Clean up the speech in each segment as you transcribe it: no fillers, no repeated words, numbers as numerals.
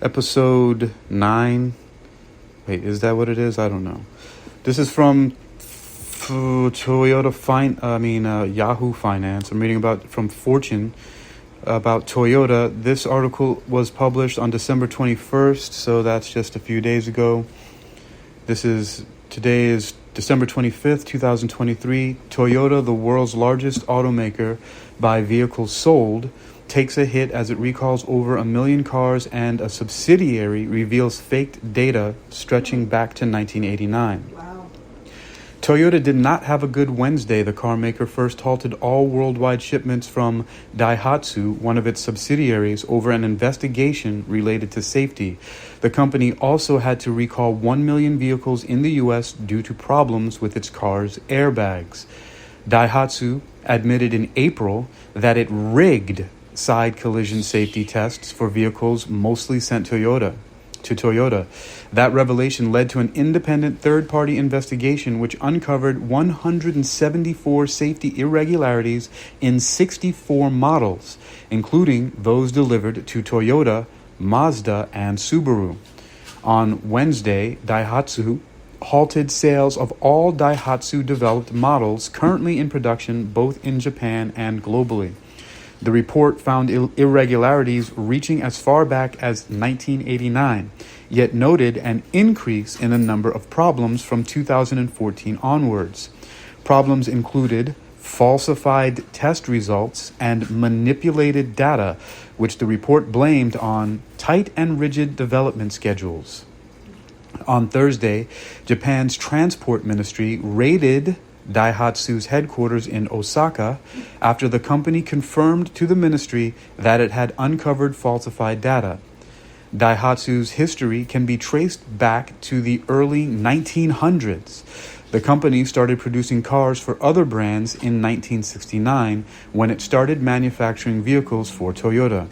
episode 9. Wait, is that what it is? I don't know. This is from Yahoo Finance. I'm reading from Fortune about Toyota. This article was published on December 21st, so that's just a few days ago. Today is December 25th, 2023. Toyota, the world's largest automaker by vehicles sold, takes a hit as it recalls over 1 million cars, and a subsidiary reveals faked data stretching back to 1989. Wow. Toyota did not have a good Wednesday. The car maker first halted all worldwide shipments from Daihatsu, one of its subsidiaries, over an investigation related to safety. The company also had to recall 1 million vehicles in the U.S. due to problems with its car's airbags. Daihatsu admitted in April that it rigged side collision safety tests for vehicles mostly sent to Toyota. That revelation led to an independent third-party investigation which uncovered 174 safety irregularities in 64 models, including those delivered to Toyota, Mazda, and Subaru. On Wednesday, Daihatsu halted sales of all Daihatsu-developed models currently in production both in Japan and globally. The report found irregularities reaching as far back as 1989, yet noted an increase in the number of problems from 2014 onwards. Problems included falsified test results and manipulated data, which the report blamed on tight and rigid development schedules. On Thursday, Japan's transport ministry raided Daihatsu's headquarters in Osaka after the company confirmed to the ministry that it had uncovered falsified data. Daihatsu's history can be traced back to the early 1900s. The company started producing cars for other brands in 1969 when it started manufacturing vehicles for Toyota.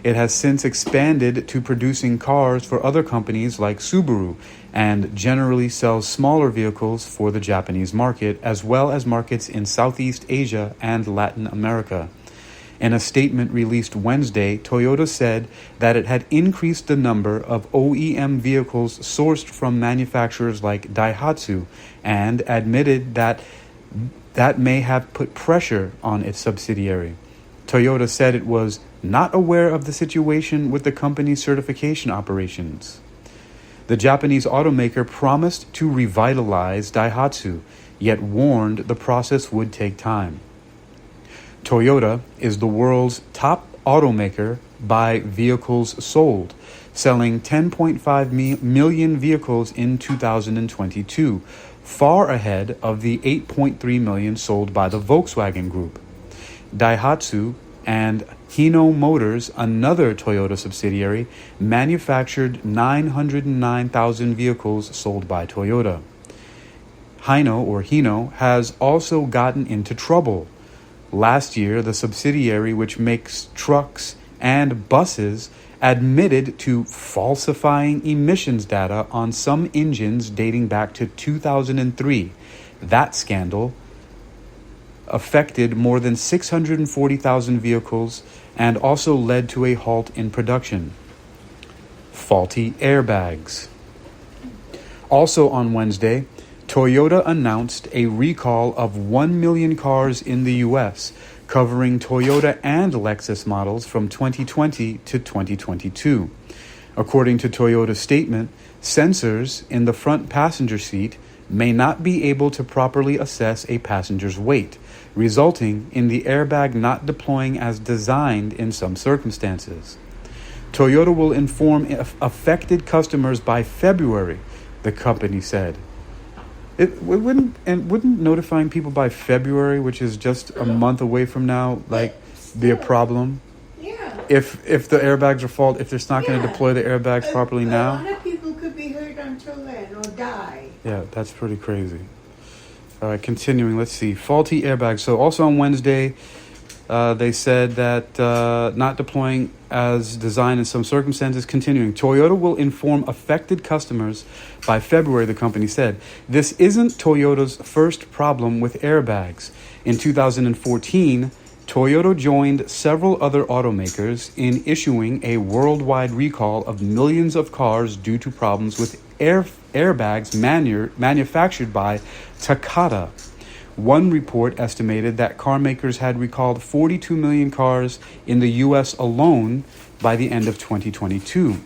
It has since expanded to producing cars for other companies like Subaru and generally sells smaller vehicles for the Japanese market as well as markets in Southeast Asia and Latin America. In a statement released Wednesday, Toyota said that it had increased the number of OEM vehicles sourced from manufacturers like Daihatsu and admitted that may have put pressure on its subsidiary. Toyota said it was not aware of the situation with the company's certification operations. The Japanese automaker promised to revitalize Daihatsu, yet warned the process would take time. Toyota is the world's top automaker by vehicles sold, selling 10.5 million vehicles in 2022, far ahead of the 8.3 million sold by the Volkswagen Group. Daihatsu and Hino Motors, another Toyota subsidiary, manufactured 909,000 vehicles sold by Toyota. Hino has also gotten into trouble. Last year, the subsidiary, which makes trucks and buses, admitted to falsifying emissions data on some engines dating back to 2003. That scandal affected more than 640,000 vehicles and also led to a halt in production. Faulty airbags. Also on Wednesday, Toyota announced a recall of 1 million cars in the U.S., covering Toyota and Lexus models from 2020 to 2022. According to Toyota's statement, sensors in the front passenger seat may not be able to properly assess a passenger's weight, resulting in the airbag not deploying as designed in some circumstances. Toyota will inform affected customers by February, the company said. Wouldn't notifying people by February, which is just a month away from now, be a problem? Yeah. If the airbags are fault, if it's not going to deploy the airbags properly now. A lot of people could be hurt until then or die. Yeah, that's pretty crazy. All right, continuing. Let's see. Faulty airbags. So also on Wednesday, they said that not deploying as designed in some circumstances. Continuing. Toyota will inform affected customers by February, the company said. This isn't Toyota's first problem with airbags. In 2014, Toyota joined several other automakers in issuing a worldwide recall of millions of cars due to problems with airbags manufactured by Takata. One report estimated that car makers had recalled 42 million cars in the U.S. alone by the end of 2022.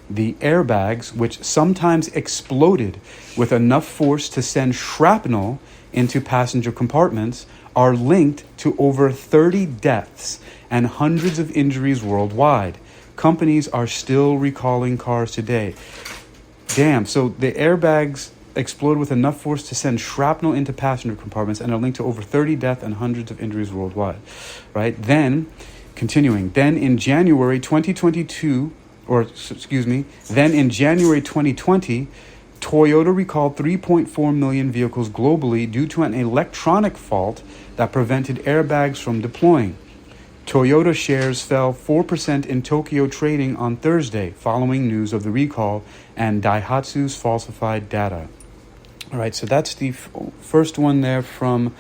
The airbags, which sometimes exploded with enough force to send shrapnel into passenger compartments, are linked to over 30 deaths and hundreds of injuries worldwide. Companies are still recalling cars today. Damn, so the airbags explode with enough force to send shrapnel into passenger compartments and are linked to over 30 deaths and hundreds of injuries worldwide, right? Then, continuing, then in January 2020, Toyota recalled 3.4 million vehicles globally due to an electronic fault that prevented airbags from deploying. Toyota shares fell 4% in Tokyo trading on Thursday following news of the recall and Daihatsu's falsified data. All right, so that's the first one there from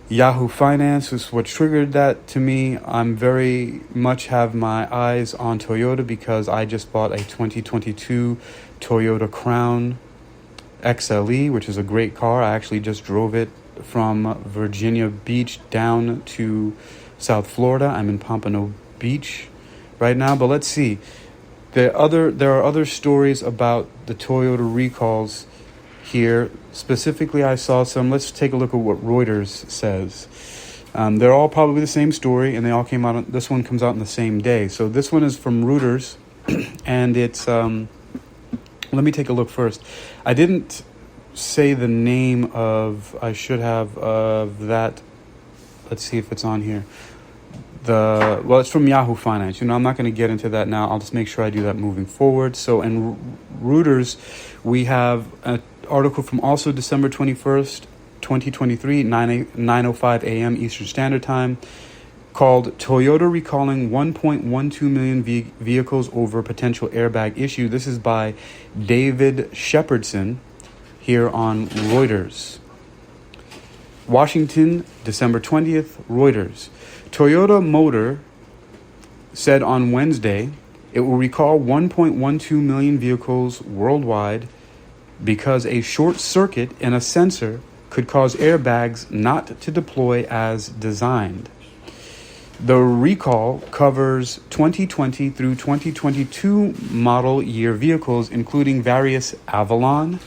Yahoo Finance. Is what triggered that to me. I'm very much have my eyes on Toyota because I just bought a 2022 Toyota Crown XLE, which is a great car. I actually just drove it from Virginia Beach down to South Florida. I'm in Pompano Beach right now, but let's see. There are other stories about the Toyota recalls here. Specifically, I saw some. Let's take a look at what Reuters says. They're all probably the same story, and they all came out. This one comes out on the same day. So this one is from Reuters, and it's. Let me take a look first. I didn't say the name of. I should have of that. Let's see if it's on here. It's from Yahoo Finance. I'm not going to get into that now. I'll just make sure I do that moving forward. So in Reuters, we have an article from also December 21st, 2023, 9:05 a.m. Eastern Standard Time, called Toyota Recalling 1.12 million vehicles over potential airbag issue. This is by David Shepherdson here on Reuters. Washington, December 20th, Reuters. Toyota Motor said on Wednesday it will recall 1.12 million vehicles worldwide because a short circuit in a sensor could cause airbags not to deploy as designed. The recall covers 2020 through 2022 model year vehicles, including various Avalon,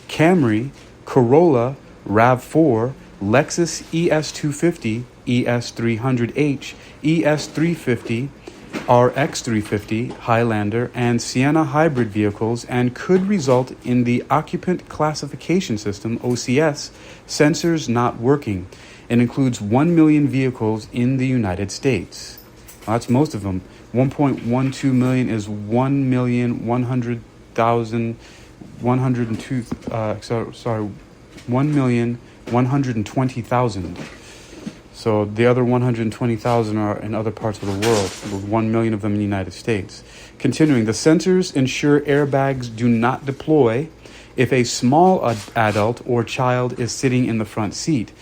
Camry, Corolla, RAV4, Lexus ES250, ES300H, ES350, RX350, Highlander, and Sienna hybrid vehicles, and could result in the Occupant Classification System, OCS, sensors not working. It includes 1 million vehicles in the United States. Well, that's most of them. 1.12 million is 1,120,000. So the other 120,000 are in other parts of the world, with 1 million of them in the United States. Continuing, the sensors ensure airbags do not deploy if a small adult or child is sitting in the front seat.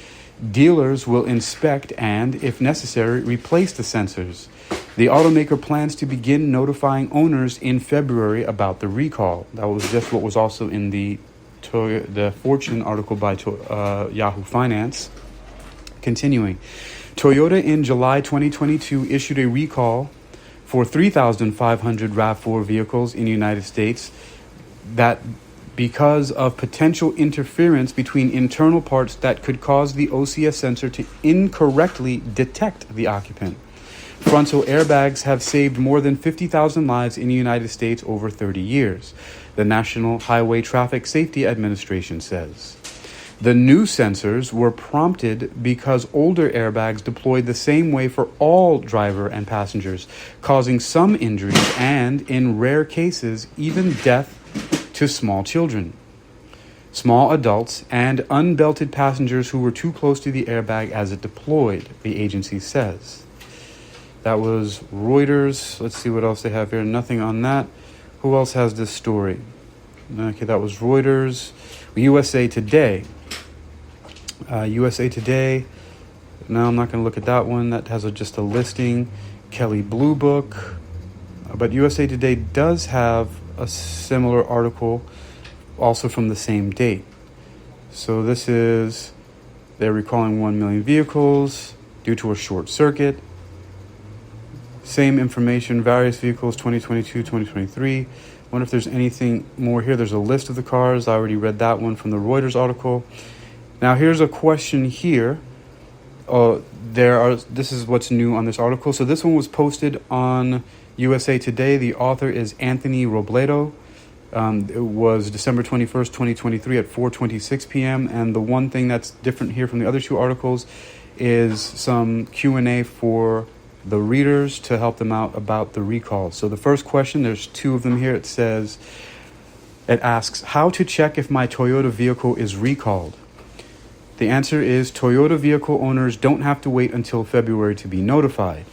Dealers will inspect and, if necessary, replace the sensors. The automaker plans to begin notifying owners in February about the recall. That was just what was also in the Fortune article by Yahoo Finance. Continuing, Toyota in July 2022 issued a recall for 3,500 RAV4 vehicles in the United States that because of potential interference between internal parts that could cause the OCS sensor to incorrectly detect the occupant. Frontal airbags have saved more than 50,000 lives in the United States over 30 years, the National Highway Traffic Safety Administration says. The new sensors were prompted because older airbags deployed the same way for all driver and passengers, causing some injuries and, in rare cases, even death to small children, small adults, and unbelted passengers who were too close to the airbag as it deployed, the agency says. That was Reuters. Let's see what else they have here. Nothing on that. Who else has this story? Okay, that was Reuters. USA Today. USA Today. Now I'm not going to look at that one. That has just a listing. Kelly Blue Book. But USA Today does have a similar article also from the same date. So this is, they're recalling 1 million vehicles due to a short circuit. Same information, various vehicles, 2022, 2023. Wonder if there's anything more here. There's a list of the cars. I already read that one from the Reuters article. Now here's a question here. This is what's new on this article. So this one was posted on USA Today. The author is Anthony Robledo. It was December 21st, 2023 at 4:26 p.m. And the one thing that's different here from the other two articles is some Q&A for the readers to help them out about the recall. So the first question, there's two of them here. It asks, how to check if my Toyota vehicle is recalled? The answer is Toyota vehicle owners don't have to wait until February to be notified.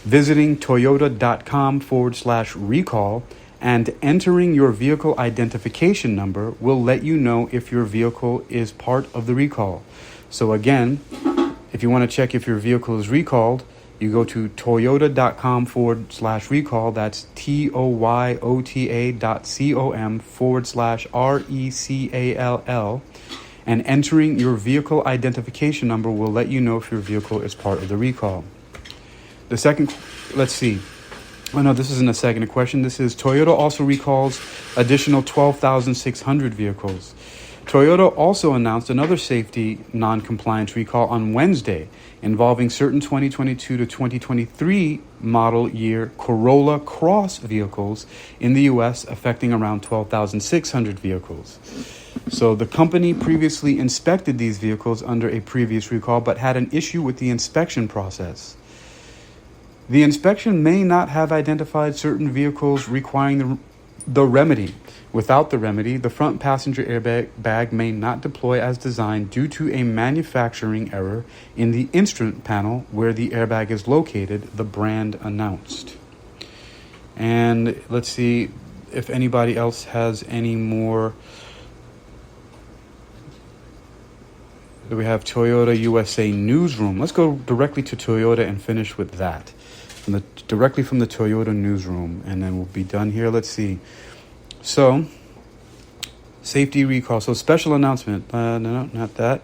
Visiting toyota.com/recall and entering your vehicle identification number will let you know if your vehicle is part of the recall. So again, if you want to check if your vehicle is recalled, you go to toyota.com/recall. That's toyota.com/recall. And entering your vehicle identification number will let you know if your vehicle is part of the recall. The second, let's see. Oh no, this isn't a second question. This is Toyota also recalls additional 12,600 vehicles. Toyota also announced another safety non-compliance recall on Wednesday involving certain 2022 to 2023 model year Corolla Cross vehicles in the U.S., affecting around 12,600 vehicles. So the company previously inspected these vehicles under a previous recall, but had an issue with the inspection process. The inspection may not have identified certain vehicles requiring the remedy. Without the remedy, the front passenger airbag may not deploy as designed due to a manufacturing error in the instrument panel where the airbag is located, the brand announced. And let's see if anybody else has any more. We have Toyota USA Newsroom. Let's go directly to Toyota and finish with that. Directly from the Toyota Newsroom, and then we'll be done here. Let's see. So, safety recall. So, special announcement. No, not that.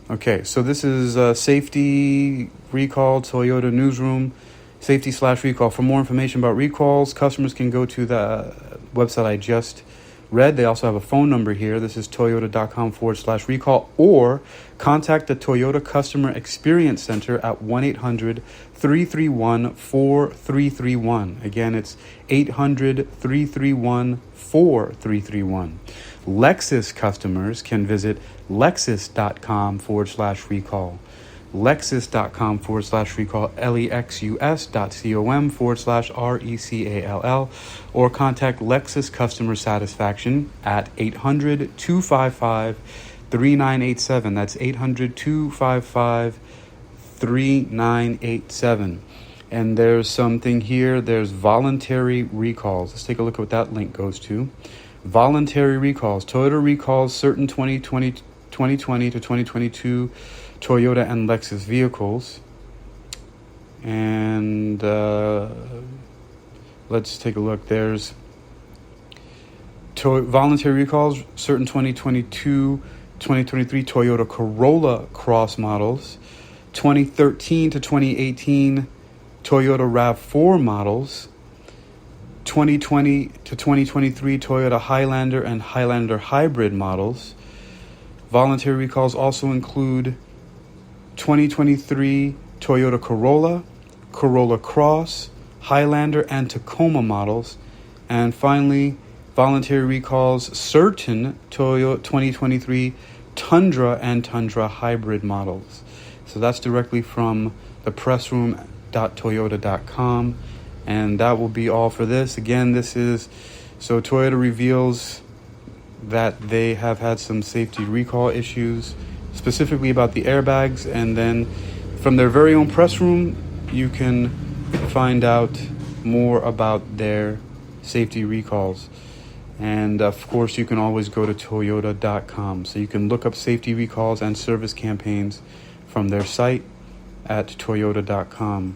Okay, so this is safety recall, Toyota Newsroom, safety/recall. For more information about recalls, customers can go to the website I just read. They also have a phone number here. This is toyota.com/recall, or contact the Toyota Customer Experience Center at 1-800-331-4331. Again, it's 800-331-4331. Lexus customers can visit lexus.com/recall. Lexus.com/recall, lexus.com/recall, or contact Lexus Customer Satisfaction at 800-255-3987. That's 800-255-3987. And there's something here. There's voluntary recalls. Let's take a look at what that link goes to. Voluntary recalls. Toyota recalls certain 2020 to 2022 Toyota and Lexus vehicles. And let's take a look. There's voluntary recalls, certain 2022, 2023 Toyota Corolla Cross models, 2013 to 2018 Toyota RAV4 models, 2020 to 2023 Toyota Highlander and Highlander Hybrid models. Voluntary recalls also include 2023 Toyota Corolla, Corolla Cross, Highlander, and Tacoma models. And finally, voluntary recalls certain Toyota 2023 Tundra and Tundra Hybrid models. So that's directly from the pressroom.toyota.com. And that will be all for this. Again, so Toyota reveals that they have had some safety recall issues, specifically about the airbags, and then from their very own press room, you can find out more about their safety recalls. And of course, you can always go to toyota.com, so you can look up safety recalls and service campaigns from their site. at toyota.com.